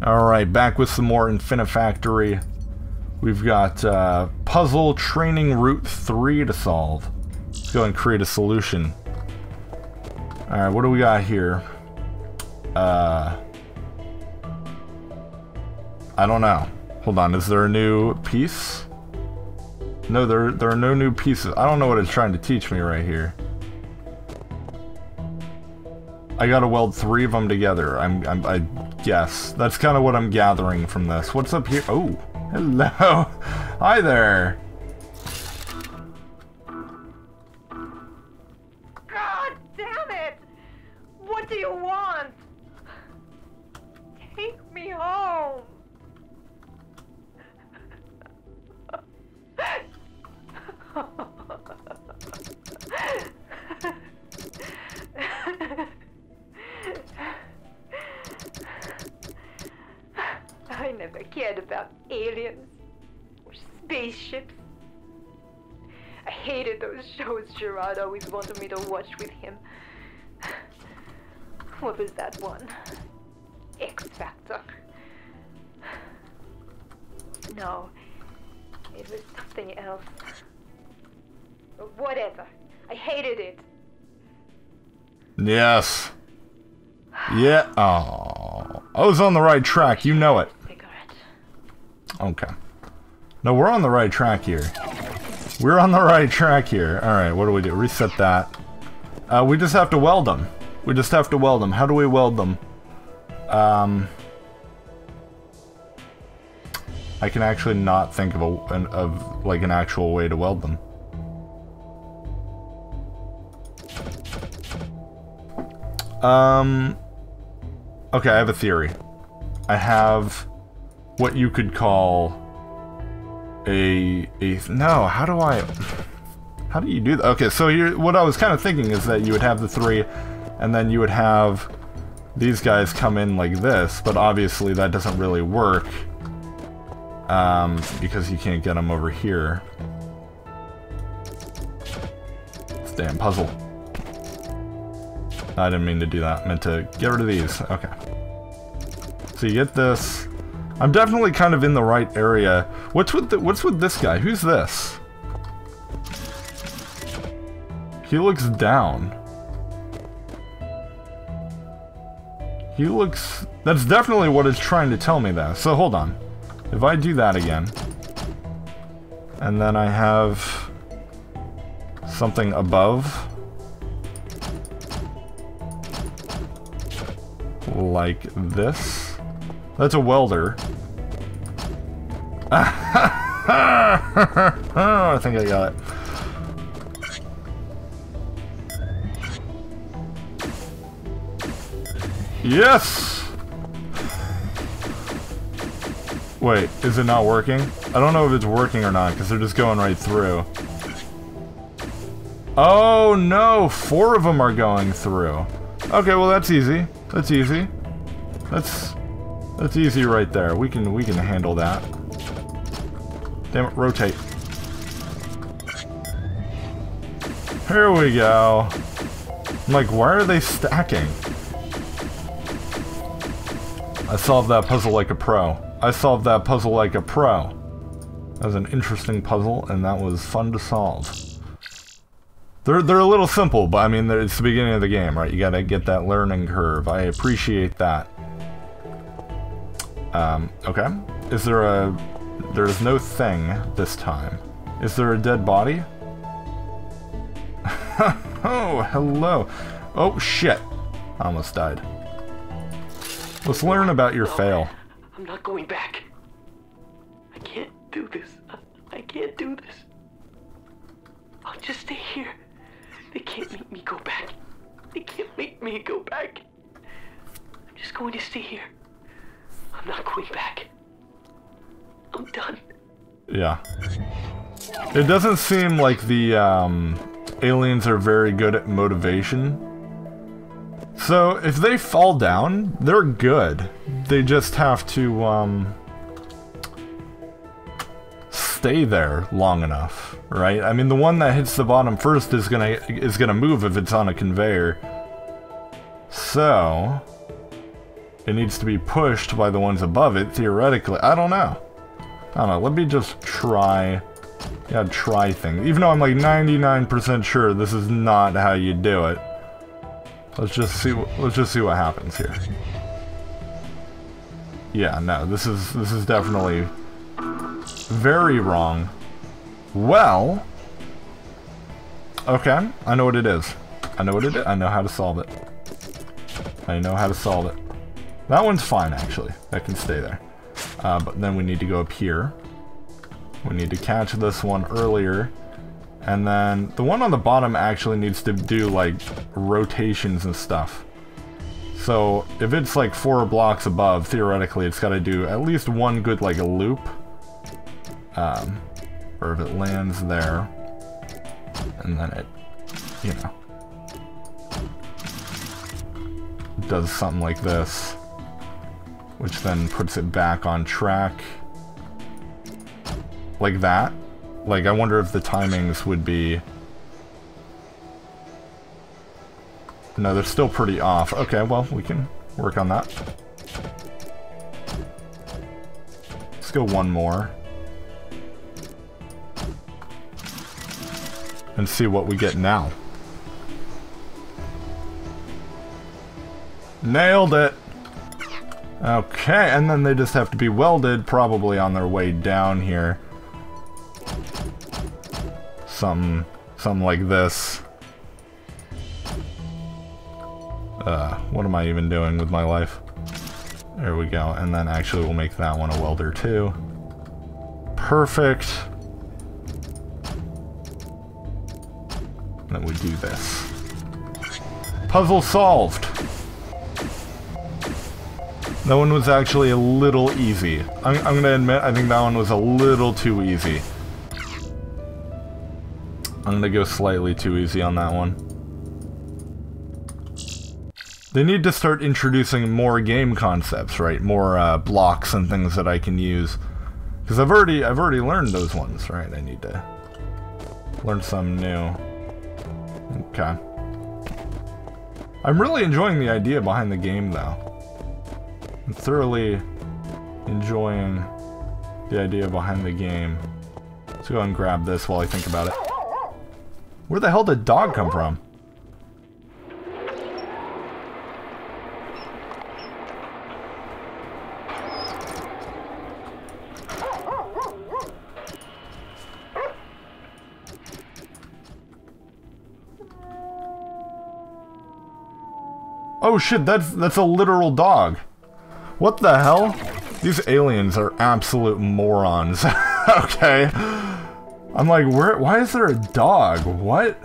Alright, back with some more Infinifactory. We've got puzzle training route 3 to solve. Let's go and create a solution. Alright, what do we got here? I don't know. Hold on, is there a new piece? No, there are no new pieces. I don't know what it's trying to teach me right here. I gotta weld 3 of them together. I guess. That's kind of what I'm gathering from this. What's up here? Oh, hello. Hi there. God damn it! What do you want? Take me home. I never cared about aliens or spaceships. I hated those shows Gerard always wanted me to watch with him. What was that one? X Factor. No, it was something else. Whatever. I hated it. Yes. Yeah. Oh, I was on the right track. You know it. Okay. No, we're on the right track here. We're on the right track here. Alright, what do we do? Reset that. We just have to weld them. We just have to weld them. How do we weld them? I can actually not think of like an actual way to weld them. Okay, I have a theory. I have what you could call no, how do you do that? Okay, so here, what I was kind of thinking is that you would have the 3, and then you would have these guys come in like this, but obviously that doesn't really work, because you can't get them over here. This damn puzzle. I didn't mean to do that. I meant to get rid of these. Okay. So you get this. I'm definitely kind of in the right area. What's with this guy? Who's this? He looks down. He looks... That's definitely what it's trying to tell me though. So hold on. If I do that again, and then I have something above, like this. That's a welder. Oh, I think I got it. Yes! Wait, is it not working? I don't know if it's working or not, because they're just going right through. Oh no! 4 of them are going through. Okay, well that's easy. That's easy. That's easy right there. We can handle that. Damn it, rotate. Here we go. I'm like, why are they stacking? I solved that puzzle like a pro. I solved that puzzle like a pro. That was an interesting puzzle, and that was fun to solve. They're a little simple, but I mean, it's the beginning of the game, right? You gotta get that learning curve. I appreciate that. Okay. Is there a... There's no thing this time. Is there a dead body? Oh, hello. Oh, shit. I almost died. Let's learn about your fail. I'm not going back. I can't do this. I can't do this. I'll just stay here. They can't make me go back. They can't make me go back. I'm just going to stay here. I'm not going back. I'm done. Yeah. It doesn't seem like the aliens are very good at motivation. So if they fall down, they're good. They just have to stay there long enough, right? I mean, the one that hits the bottom first is gonna move if it's on a conveyor. So it needs to be pushed by the ones above it, theoretically. I don't know. Let me just try... Yeah, try things. Even though I'm like 99% sure this is not how you do it. Let's just see what happens here. Yeah, no, this is definitely very wrong. Well, okay, I know what it is. I know what it is. I know how to solve it. I know how to solve it. That one's fine, actually. That can stay there. But then we need to go up here. We need to catch this one earlier. And then the one on the bottom actually needs to do, like, rotations and stuff. So, if it's, like, 4 blocks above, theoretically, it's got to do at least one good, like, a loop. Or if it lands there, and then it, you know, does something like this, which then puts it back on track. Like that. Like, I wonder if the timings would be... No, they're still pretty off. Okay, well, we can work on that. Let's go one more. And see what we get now. Nailed it! Okay, and then they just have to be welded, probably on their way down here. Something like this. What am I even doing with my life? There we go, and then actually we'll make that one a welder too. Perfect. And then we do this. Puzzle solved! That one was actually a little easy. I'm gonna admit, I think that one was a little too easy. I'm gonna go slightly too easy on that one. They need to start introducing more game concepts, right? More blocks and things that I can use. Because I've already learned those ones, right? I need to learn some new. Okay. I'm really enjoying the idea behind the game, though. I'm thoroughly enjoying the idea behind the game. Let's go and grab this while I think about it. Where the hell did dog come from? Oh shit, that's a literal dog. What the hell? These aliens are absolute morons. Okay. I'm like, why is there a dog? What?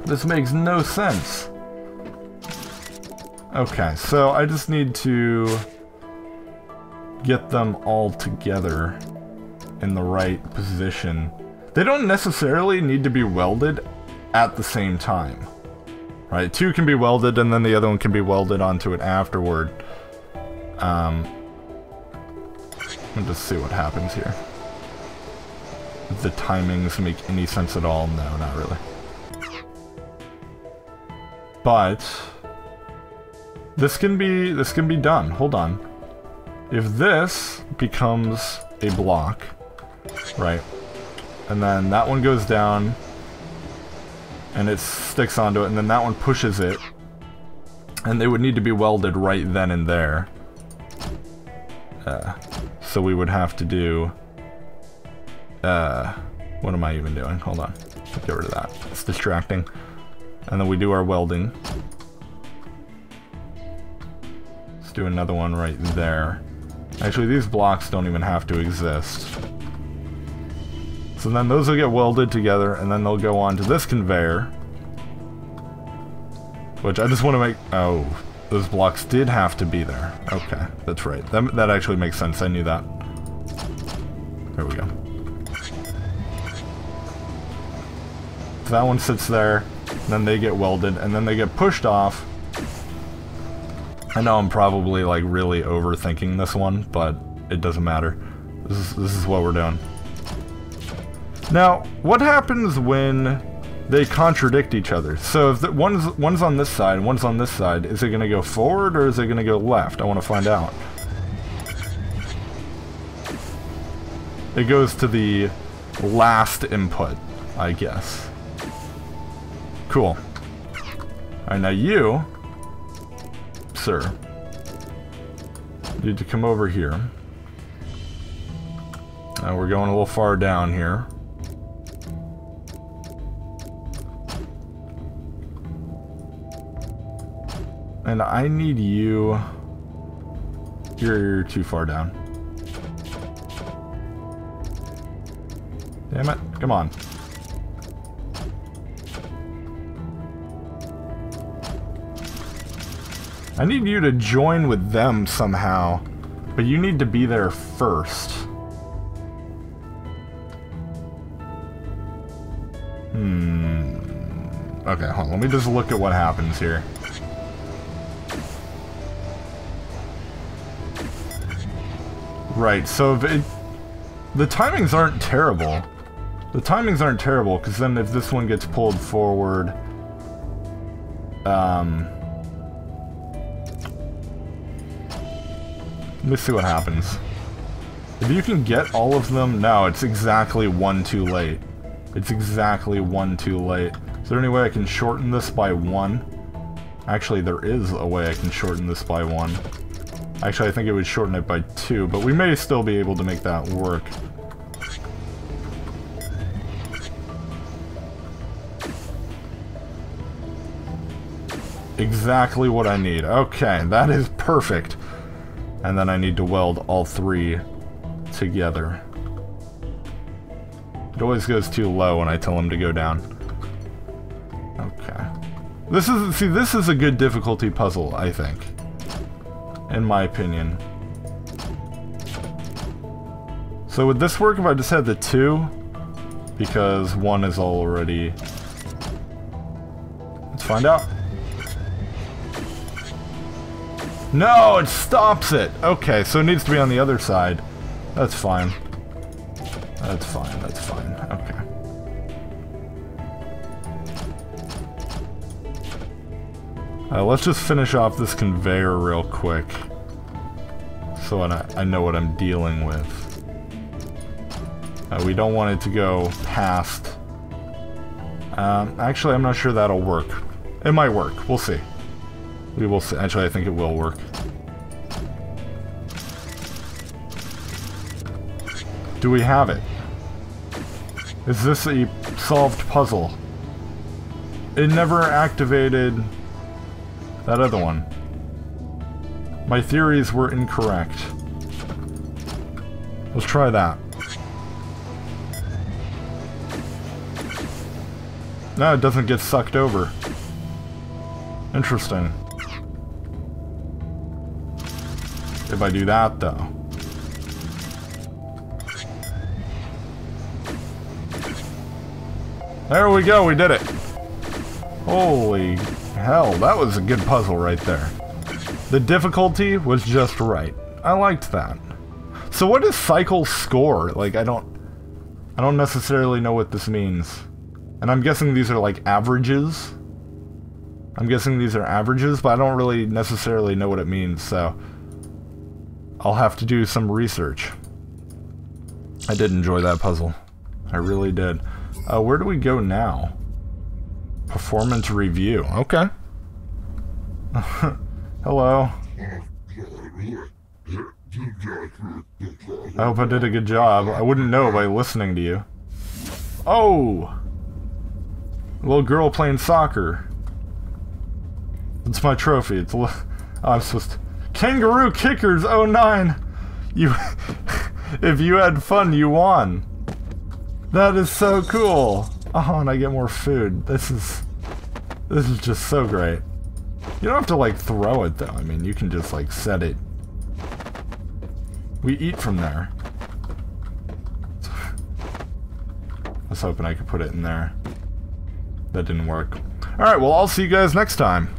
This makes no sense. Okay, so I just need to get them all together in the right position. They don't necessarily need to be welded at the same time. Right, two can be welded and then the other one can be welded onto it afterward. Let's just see what happens here. If the timings make any sense at all? No, not really. But this can be done. Hold on. If this becomes a block, right, and then that one goes down and it sticks onto it, and then that one pushes it, and they would need to be welded right then and there. So we would have to do... what am I even doing? Hold on. Get rid of that. It's distracting. And then we do our welding. Let's do another one right there. Actually, these blocks don't even have to exist. So then those will get welded together, and then they'll go on to this conveyor. Which I just want to make... Oh, those blocks did have to be there. Okay, that's right. That actually makes sense. I knew that. There we go. So that one sits there, and then they get welded, and then they get pushed off. I know I'm probably, like, really overthinking this one, but it doesn't matter. This is what we're doing. Now, what happens when they contradict each other. So if one's on this side and one's on this side, is it going to go forward or is it going to go left? I want to find out. It goes to the last input, I guess. Cool. Alright, now you, sir, need to come over here. Now we're going a little far down here. And I need you... You're too far down. Damn it, come on. I need you to join with them somehow, but you need to be there first. Okay, hold on, let me just look at what happens here. Right, so if the timings aren't terrible. The timings aren't terrible, because then if this one gets pulled forward... Let me see what happens. If you can get all of them... No, it's exactly one too late. It's exactly one too late. Is there any way I can shorten this by one? Actually, there is a way I can shorten this by one. Actually, I think it would shorten it by 2, but we may still be able to make that work. Exactly what I need. Okay, that is perfect. And then I need to weld all 3 together. It always goes too low when I tell him to go down. Okay. This is a good difficulty puzzle, I think. In my opinion. So would this work if I just had the 2? Because 1 is already... Let's find out. No, it stops it! Okay, so it needs to be on the other side. That's fine. That's fine, that's fine. Okay. Let's just finish off this conveyor real quick. So I know what I'm dealing with. We don't want it to go past... actually, I'm not sure that'll work. It might work. We'll see. We will see. Actually, I think it will work. Do we have it? Is this a solved puzzle? It never activated that other one. My theories were incorrect. Let's try that. No, it doesn't get sucked over. Interesting. If I do that, though. There we go, we did it. Holy hell, that was a good puzzle right there. The difficulty was just right. I liked that. So what is cycle score? Like, I don't necessarily know what this means. And I'm guessing these are like averages. I'm guessing these are averages, but I don't really necessarily know what it means, so I'll have to do some research. I did enjoy that puzzle. I really did. Where do we go now? Performance review. Okay. Hello. I hope I did a good job. I wouldn't know by listening to you. Oh! A little girl playing soccer. It's my trophy. It's oh, I'm supposed to... Kangaroo Kickers 09! You... If you had fun, you won. That is so cool. Oh, and I get more food. This is just so great. You don't have to, like, throw it, though. I mean, you can just, like, set it. We eat from there. I was hoping I could put it in there. That didn't work. Alright, well, I'll see you guys next time.